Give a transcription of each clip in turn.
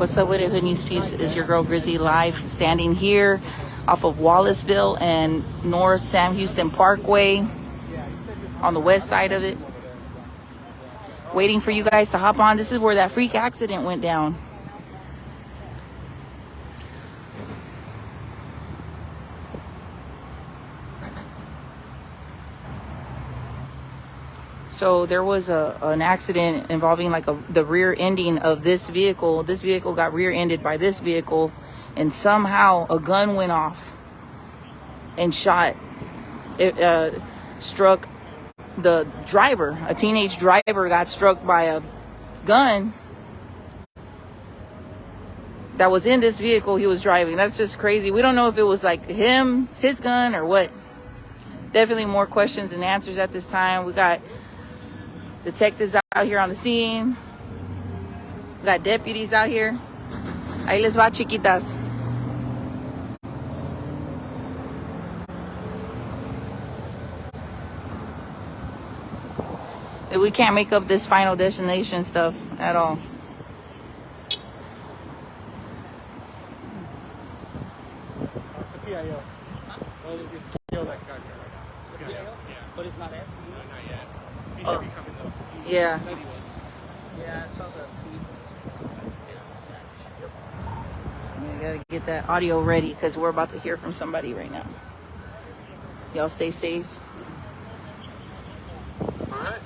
What's up with it, Hood News peeps? It's your girl Grizzy live, standing here off of Wallisville and North Sam Houston Parkway on the west side of it, waiting for you guys to hop on. This is where that freak accident went down. So there was an accident involving like the rear ending of this vehicle. This vehicle got rear-ended by this vehicle, and somehow a gun went off and shot. It struck the driver. A teenage driver got struck by a gun that was in this vehicle he was driving. That's just crazy. We don't know if it was like his gun, or what. Definitely more questions than answers at this time. We got detectives out here on the scene. We got deputies out here. Ahí les va, chiquitas. We can't make up this Final Destination stuff at all. But it's not it? No, not yet. He should be coming though. Yeah. Yeah, I saw the tweet. We gotta get that audio ready because we're about to hear from somebody right now. Y'all stay safe. Alright.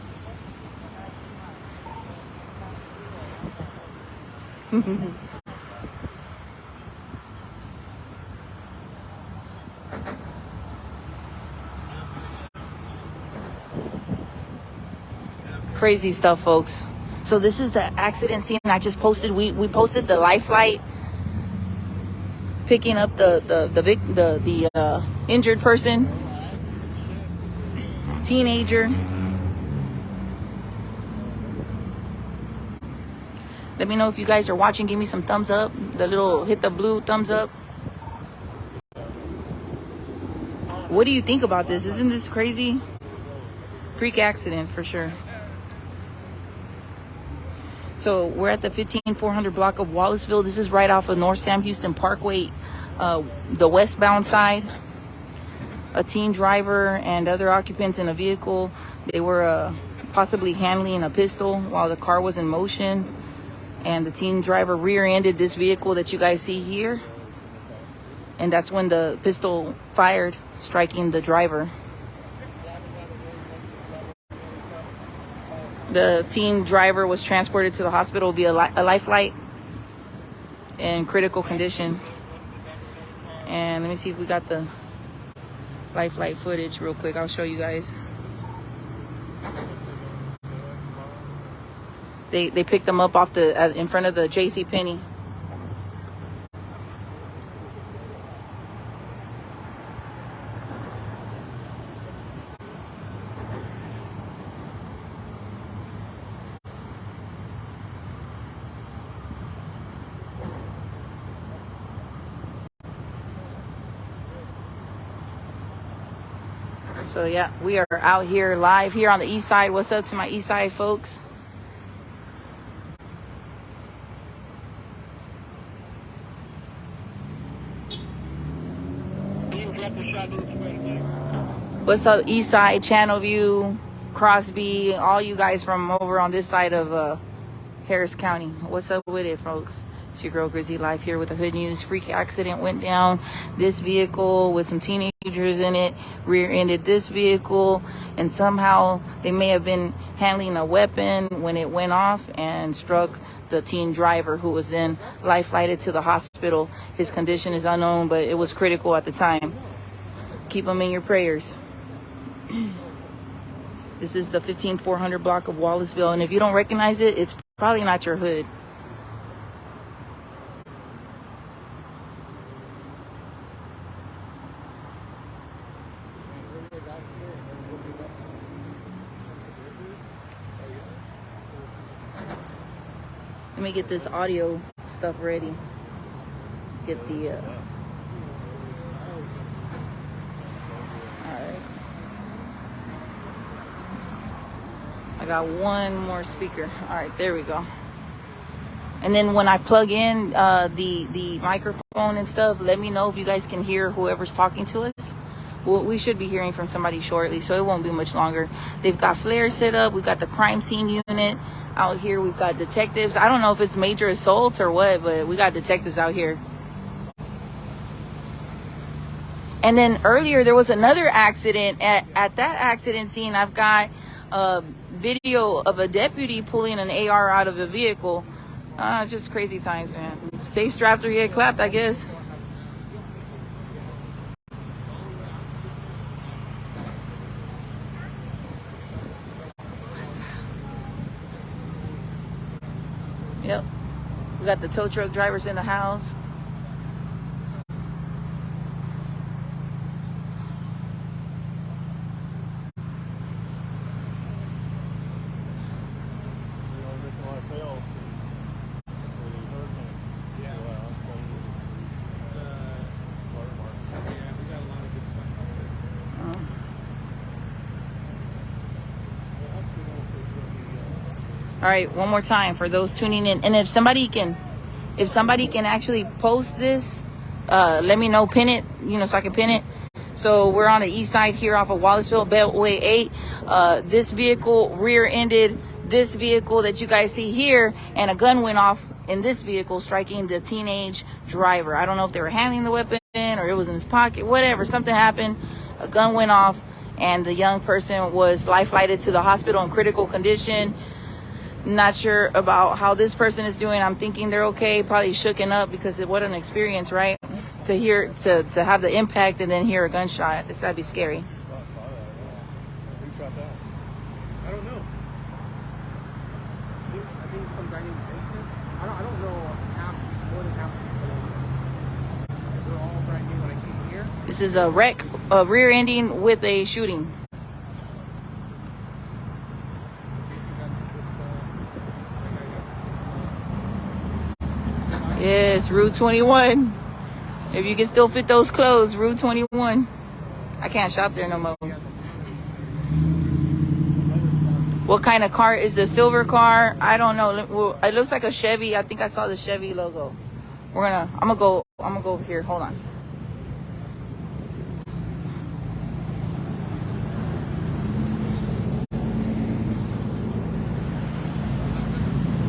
Crazy stuff, folks. So this is the accident scene I just posted. We posted the Lifeflight picking up the injured person, teenager. Let me know if you guys are watching. Give me some thumbs up. The little hit the blue thumbs up. What do you think about this? Isn't this crazy? Freak accident for sure. So we're at the 15400 block of Wallisville. This is right off of North Sam Houston Parkway, the westbound side. A teen driver and other occupants in a vehicle. They were possibly handling a pistol while the car was in motion. And the teen driver rear-ended this vehicle that you guys see here. And that's when the pistol fired, striking the driver. The teen driver was transported to the hospital via a Lifeflight in critical condition. And let me see if we got the Lifeflight footage real quick. I'll show you guys. They picked them up off in front of the JCPenney. So yeah, we are out here live here on the east side. What's up to my east side folks? What's up, east side, Channel View, Crosby, all you guys from over on this side of Harris County. What's up with it, folks? It's your girl Grizzy live here with the Hood News. Freak accident went down. This vehicle with some teenagers in it rear-ended this vehicle, and somehow they may have been handling a weapon when it went off and struck the teen driver, who was then life-flighted to the hospital. His condition is unknown, but it was critical at the time. Keep him in your prayers. This is the 15400 block of Wallisville, and if you don't recognize it, it's probably not your hood. Let me get this audio stuff ready. Get the alright. I got one more speaker. Alright, there we go. And then when I plug in the microphone and stuff, let me know if you guys can hear whoever's talking to us. Well, we should be hearing from somebody shortly, so it won't be much longer. They've got flares set up. We've got the crime scene unit out here. We've got detectives. I don't know if it's major assaults or what, but we got detectives out here. And then earlier there was another accident. At that accident scene, I've got a video of a deputy pulling an AR out of a vehicle. It's just crazy times, man. Stay strapped or get clapped, I guess. Yep. We got the tow truck drivers in the house. All right, one more time for those tuning in. And if somebody can actually post this, let me know, pin it, so I can pin it. So we're on the east side here off of Wallisville, Beltway 8. This vehicle rear-ended this vehicle that you guys see here, and a gun went off in this vehicle, striking the teenage driver. I don't know if they were handling the weapon or it was in his pocket, whatever. Something happened. A gun went off, and the young person was life-flighted to the hospital in critical condition. Not sure about how this person is doing. I'm thinking they're okay, probably shooken up, because what an experience, right? To have the impact and then hear a gunshot. It's gotta be scary. Who shot that? I don't know. I think some guy named Jason. I don't know more than half of the people. They're all brand new when I came here. This is a wreck, a rear ending with a shooting. Yes, Route 21. If you can still fit those clothes, Route 21. I can't shop there no more. What kind of car is the silver car? I don't know. It looks like a Chevy. I think I saw the Chevy logo. I'm gonna go over here. Hold on.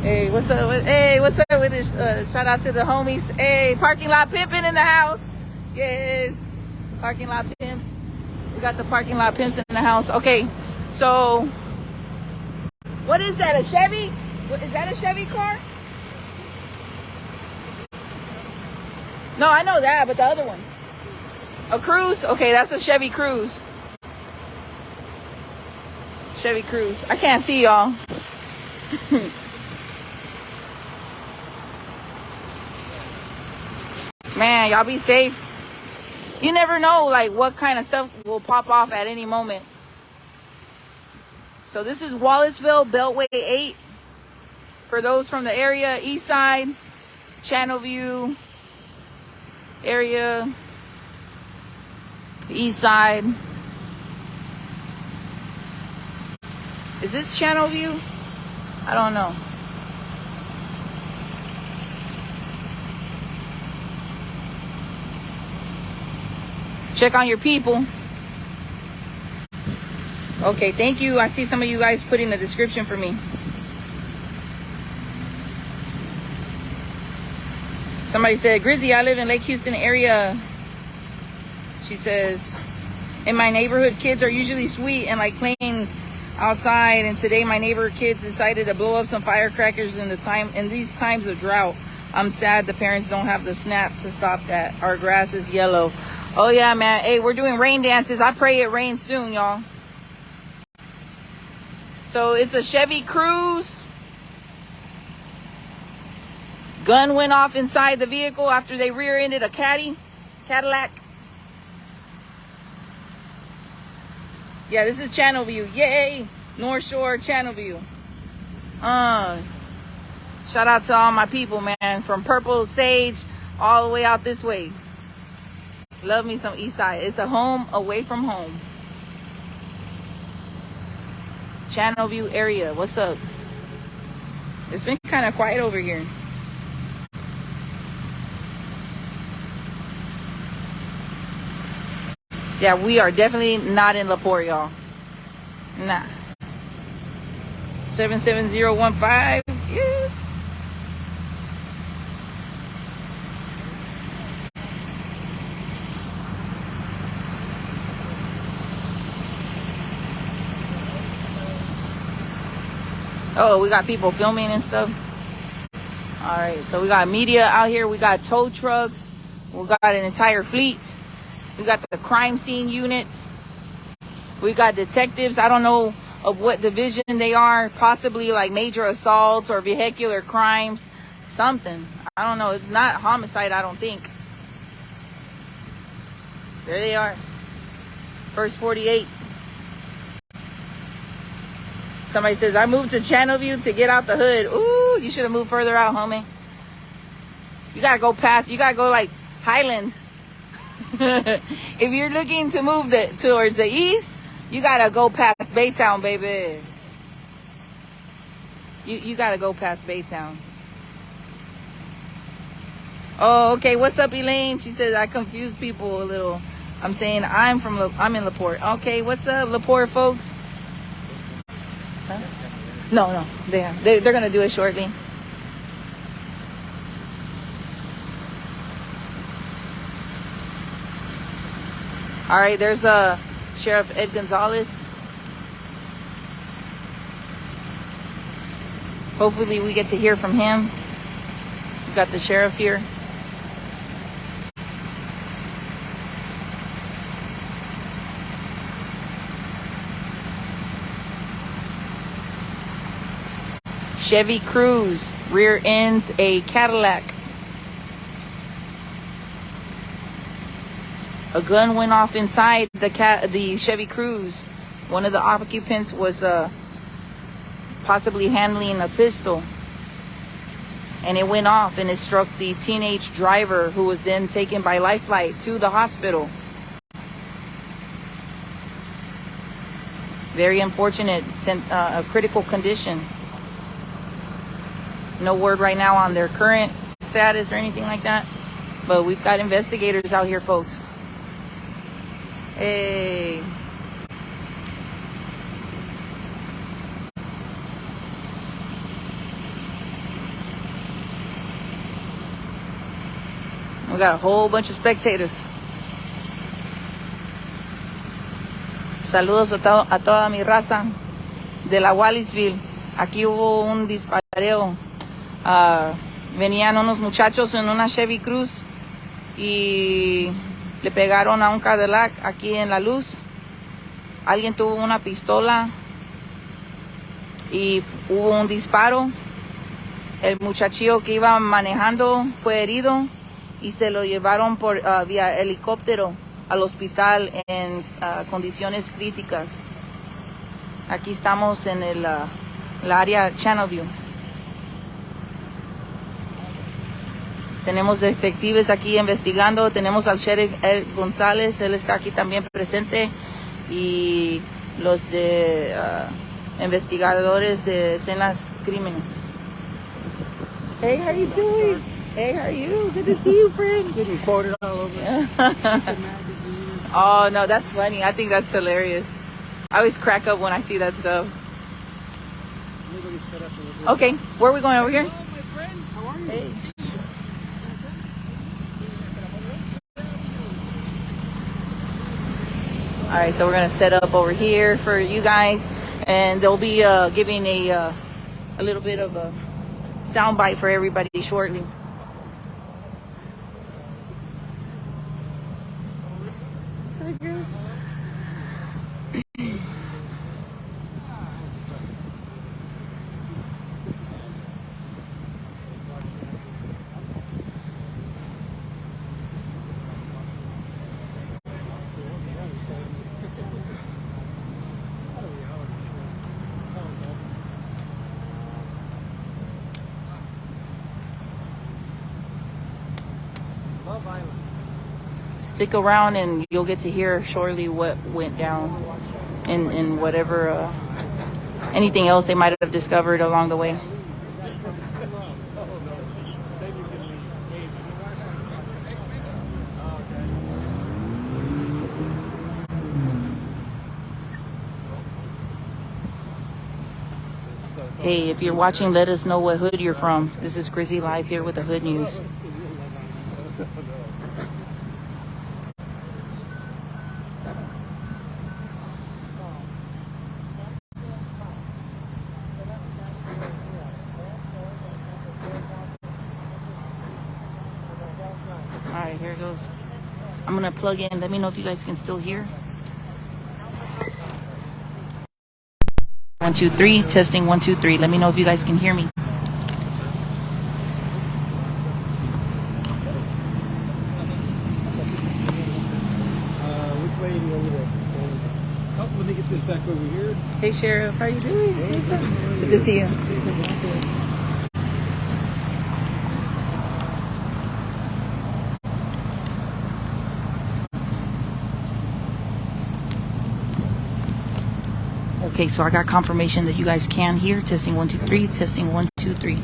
Hey, what's up? Hey, what's up with this? Shout out to the homies. Hey, parking lot pimping in the house. Yes, parking lot pimps. We got the parking lot pimps in the house. Okay, so what is that? A Chevy? Is that a Chevy car? No, I know that, but the other one. A Cruise? Okay, that's a Chevy Cruise. Chevy Cruise. I can't see y'all. Man, y'all be safe. You never know, like, what kind of stuff will pop off at any moment. So this is Wallisville, Beltway 8. For those from the area, east side, Channelview area, east side. Is this Channelview? I don't know. Check on your people. Okay, thank you. I see some of you guys put in the description for me. Somebody said, Grizzy, I live in Lake Houston area. She says, in my neighborhood, kids are usually sweet and like playing outside. And today my neighbor kids decided to blow up some firecrackers in these times of drought. I'm sad the parents don't have the snap to stop that. Our grass is yellow. Oh yeah, man. Hey, we're doing rain dances. I pray it rains soon, y'all. So it's a Chevy Cruise. Gun went off inside the vehicle after they rear-ended a Cadillac. Yeah, this is Channelview. Yay! North Shore, Channelview. Shout out to all my people, man. From Purple Sage all the way out this way. Love me some East Side. It's a home away from home. Channelview area. What's up? It's been kind of quiet over here. Yeah, we are definitely not in LaPorte, y'all. Nah. 77015. Yes. Oh, we got people filming and stuff. All right, so we got media out here. We got tow trucks. We got an entire fleet. We got the crime scene units. We got detectives. I don't know of what division they are. Possibly like major assaults or vehicular crimes. Something. I don't know. It's not homicide, I don't think. There they are. First 48. Somebody says, I moved to Channelview to get out the hood. Ooh, you should have moved further out, homie. You gotta go past, you gotta go like Highlands. If you're looking to move towards the east, you gotta go past Baytown, baby. You gotta go past Baytown. Oh, okay. What's up, Elaine? She says, I confuse people a little. I'm saying I'm in LaPorte. Okay, what's up, LaPorte folks? Huh? No, they're gonna do it shortly. All right, there's Sheriff Ed Gonzalez. Hopefully we get to hear from him. We got the sheriff here. Chevy Cruze rear ends a Cadillac. A gun went off inside the Chevy Cruze. One of the occupants was possibly handling a pistol. And it went off and it struck the teenage driver, who was then taken by Lifeflight to the hospital. Very unfortunate, a critical condition. No word right now on their current status or anything like that. But we've got investigators out here, folks. Hey. We got a whole bunch of spectators. Saludos a toda mi raza de la Wallisville. Aquí hubo un dispareo. Venían unos muchachos en una Chevy Cruze y le pegaron a un Cadillac aquí en la luz. Alguien tuvo una pistola y hubo un disparo. El muchachillo que iba manejando fue herido y se lo llevaron por vía helicóptero al hospital en condiciones críticas. Aquí estamos en la área Channelview. Tenemos detectives aquí investigando. Tenemos al sheriff González, él está aquí también presente. Y los de investigadores de escenas crímenes. Hey, how you doing? Hey, how are you? Good to see you, friend. Getting quoted all over. Oh, no, that's funny. I think that's hilarious. I always crack up when I see that stuff. Okay, where are we going? Over here? Hello, my friend. How are you? Hey. All right, so we're gonna set up over here for you guys, and they'll be giving a little bit of a sound bite for everybody shortly. Sorry, girl. Stick around and you'll get to hear shortly what went down and whatever anything else they might have discovered along the way. Hey, if you're watching, let us know what hood you're from. This is Grizzy Live here with the Hood News. Alright, here it goes. I'm gonna plug in. Let me know if you guys can still hear. 1 2 3, testing 1 2 3. Let me know if you guys can hear me. Which way do you want me to go? Oh, let me get this back over here. Hey Sheriff, how you doing? Hey, Good to see you. Good to see you. Okay, so I got confirmation that you guys can hear. Testing 1 2 3, testing 1 2 3.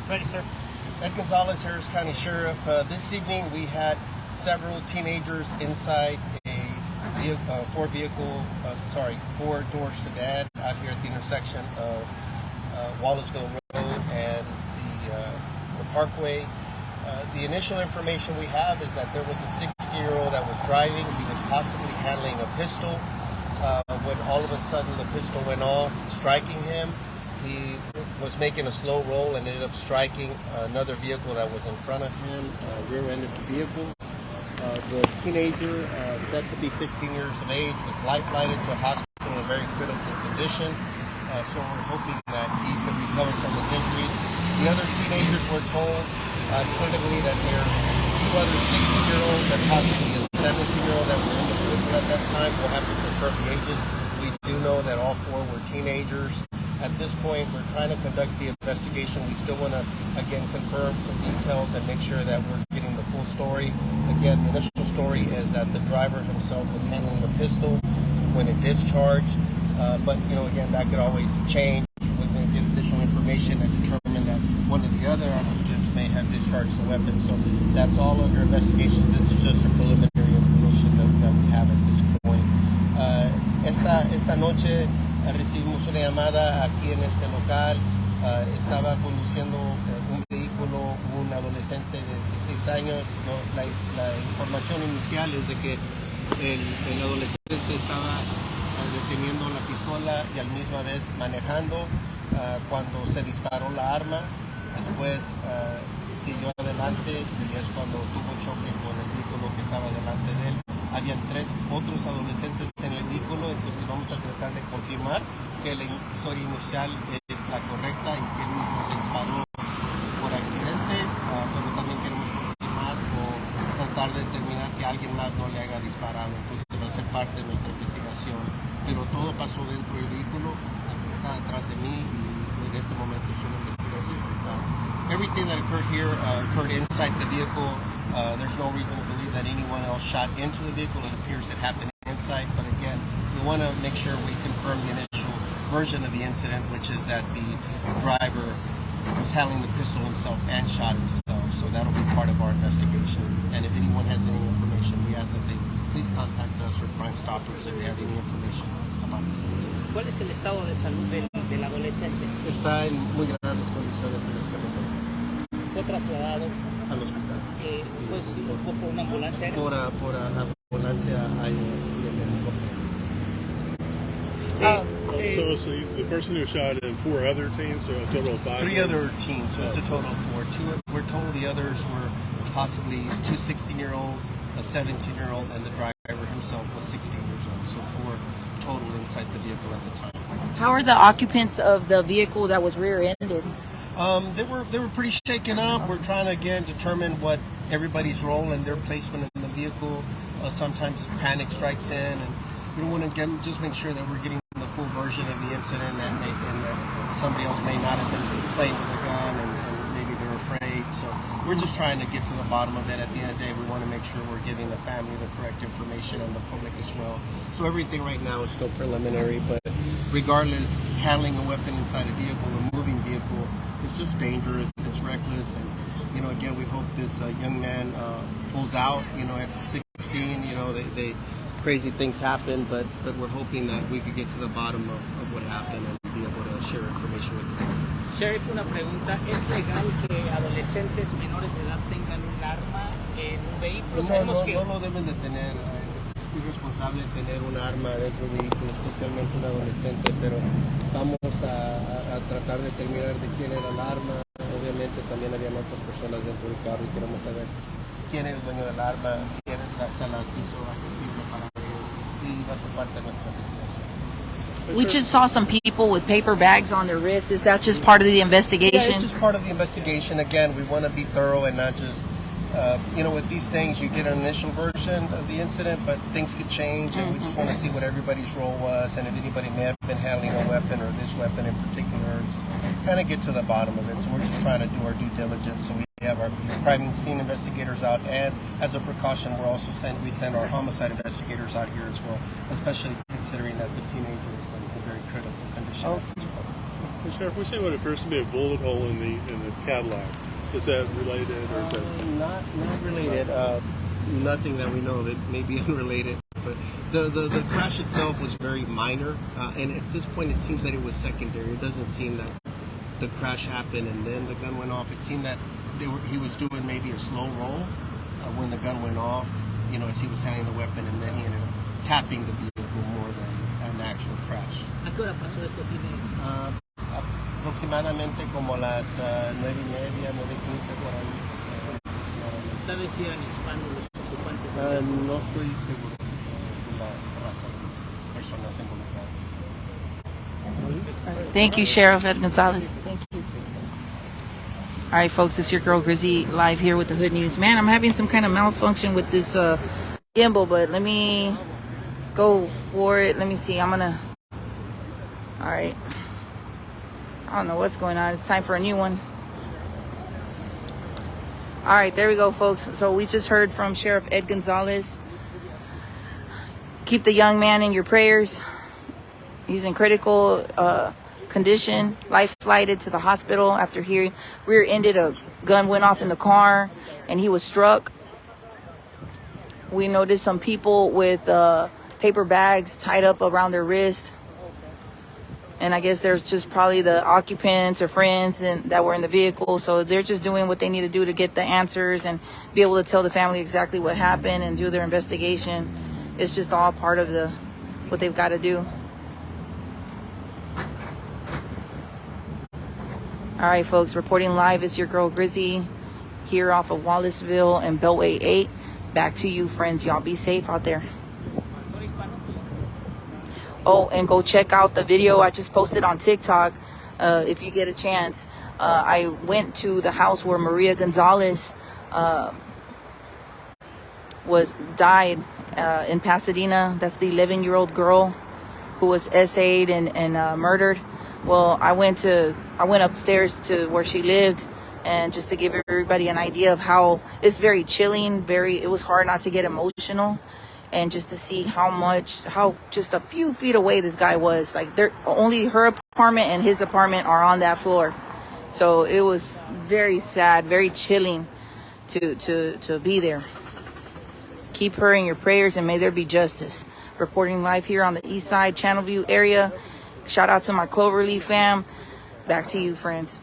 Ready, sir. Ed Gonzalez, Harris County Sheriff. This evening we had several teenagers inside a four-door sedan out here at the intersection of Wallisville Road and the Parkway. The initial information we have is that there was a 60-year-old that was driving. He was possibly handling a pistol when all of a sudden the pistol went off, striking him. He was making a slow roll and ended up striking another vehicle that was in front of him, rear-ended the vehicle. The teenager, said to be 16 years of age, was life-flighted to a hospital in a very critical condition. So we're hoping that he could recover from his injuries. The other teenagers were told clinically that there's two other 60-year-olds and possibly a 17-year-old that were in the vehicle at that time. We'll have to confirm the ages. We do know that all four were teenagers. At this point, we're trying to conduct the investigation. We still want to, again, confirm some details and make sure that we're getting the full story. Again, the initial story is that the driver himself was handling the pistol when it discharged. But, again, that could always change. We're going to get additional information and determine that one or the other occupants may have discharged the weapon. So that's all under investigation. This is just a preliminary information that we have at this point. Esta noche recibimos una llamada aquí en este local. Estaba conduciendo un vehículo, un adolescente de 16 años. La información inicial es de que el adolescente estaba deteniendo la pistola y al misma vez manejando cuando se disparó la arma. Después siguió adelante y es cuando tuvo choque con el vehículo que estaba delante de él. Habían tres otros adolescentes en el vehículo, entonces vamos a tratar de confirmar que la historia inicial es la correcta y que él mismo se disparó por accidente, pero también queremos confirmar o tratar de determinar que alguien más no le haya disparado, entonces va a ser parte de nuestra investigación. Pero todo pasó dentro del vehículo, está detrás de mí y en este momento es una investigación. Everything that occurred here occurred inside the vehicle. There's no reason to believe that anyone else shot into the vehicle. It appears it happened inside, but again, we want to make sure we confirm the initial version of the incident, which is that the driver was handling the pistol himself and shot himself. So that'll be part of our investigation. And if anyone has any information, we ask that they please contact us or Crime Stoppers if they have any information about this incident. ¿Cuál es el estado de salud del adolescente? Está en muy graves condiciones en este momento. Fue trasladado Al hospital. fue por una ambulancia. Por ambulancia hay So the person who shot and four other teens, so a total of five? Three other teens, so it's a total of four. We're told the others were possibly two 16-year-olds, a 17-year-old, and the driver himself was 16 years old. So four total inside the vehicle at the time. How are the occupants of the vehicle that was rear-ended? They were pretty shaken up. We're trying to again determine what everybody's role and their placement in the vehicle. Sometimes panic strikes in, and we want to just make sure that we're getting the full version of the incident, and that somebody else may not have been playing with a gun, and maybe they're afraid. So we're just trying to get to the bottom of it. At the end of the day, we want to make sure we're giving the family the correct information and the public as well. So everything right now is still preliminary, but regardless, handling a weapon inside a vehicle, a moving vehicle, is just dangerous. It's reckless, and again, we hope this young man pulls out. At 16, they crazy things happen, but we're hoping that we could get to the bottom of what happened and be able to share information with them. Sheriff, una pregunta. ¿Es legal que adolescentes menores de edad tengan un arma en un vehículo? No lo deben de tener. Es irresponsable tener un arma dentro del vehículo, especialmente un adolescente, pero vamos a tratar de determinar de quién era el arma. Obviamente también habían otras personas dentro del carro y queremos saber quién es el dueño del arma, quién se las hizo accesible para ellos, y va a ser parte de nuestra investigación. We just saw some people with paper bags on their wrists. Is that just part of the investigation? Yeah, it's just part of the investigation. Again, we want to be thorough and not just, with these things, you get an initial version of the incident, but things could change, and we just want to see what everybody's role was, and if anybody may have been handling a weapon or this weapon in particular, just kind of get to the bottom of it. So we're just trying to do our due diligence. So we have our crime scene investigators out, and as a precaution, we send our homicide investigators out here as well, especially considering that the teenager is in a very critical condition at this point. So, Sheriff, we say what appears to be a bullet hole in the Cadillac. Is that related, or is that not related? Nothing that we know of. It may be unrelated, but the crash itself was very minor, and at this point, it seems that it was secondary. It doesn't seem that the crash happened and then the gun went off. It seemed that he was doing maybe a slow roll when the gun went off, as he was handling the weapon, and then he ended up tapping the vehicle more than an actual crash. ¿A qué hora pasó esto? Aproximadamente como las 9:30, 9:15 por ahí. ¿Sabes si eran hispanos los ocupantes? No estoy seguro de la raza de las personas involucradas. Thank you, Sheriff Ed Gonzalez. Thank you. All right, folks, it's your girl Grizzy live here with the Hood News. Man, I'm having some kind of malfunction with this gimbal, but let me go for it. Let me see. All right. I don't know what's going on. It's time for a new one. All right, there we go, folks. So we just heard from Sheriff Ed Gonzalez. Keep the young man in your prayers. He's in critical condition, life-flighted to the hospital after he rear-ended. A gun went off in the car, and he was struck. We noticed some people with paper bags tied up around their wrist. And I guess there's just probably the occupants or friends that were in the vehicle. So they're just doing what they need to do to get the answers and be able to tell the family exactly what happened and do their investigation. It's just all part of what they've got to do. All right, folks, reporting live, it's your girl Grizzy here off of Wallisville and Beltway 8. Back to you, friends. Y'all be safe out there. Oh, and go check out the video I just posted on TikTok if you get a chance. I went to the house where Maria Gonzalez died in Pasadena. That's the 11-year-old girl who was SA'd and murdered. Well, I went upstairs to where she lived, and just to give everybody an idea of how it's very chilling. It was hard not to get emotional. And just to see how just a few feet away this guy was. Like, only her apartment and his apartment are on that floor. So it was very sad, very chilling to be there. Keep her in your prayers, and may there be justice. Reporting live here on the East Side, Channelview area. Shout out to my Cloverleaf fam. Back to you, friends.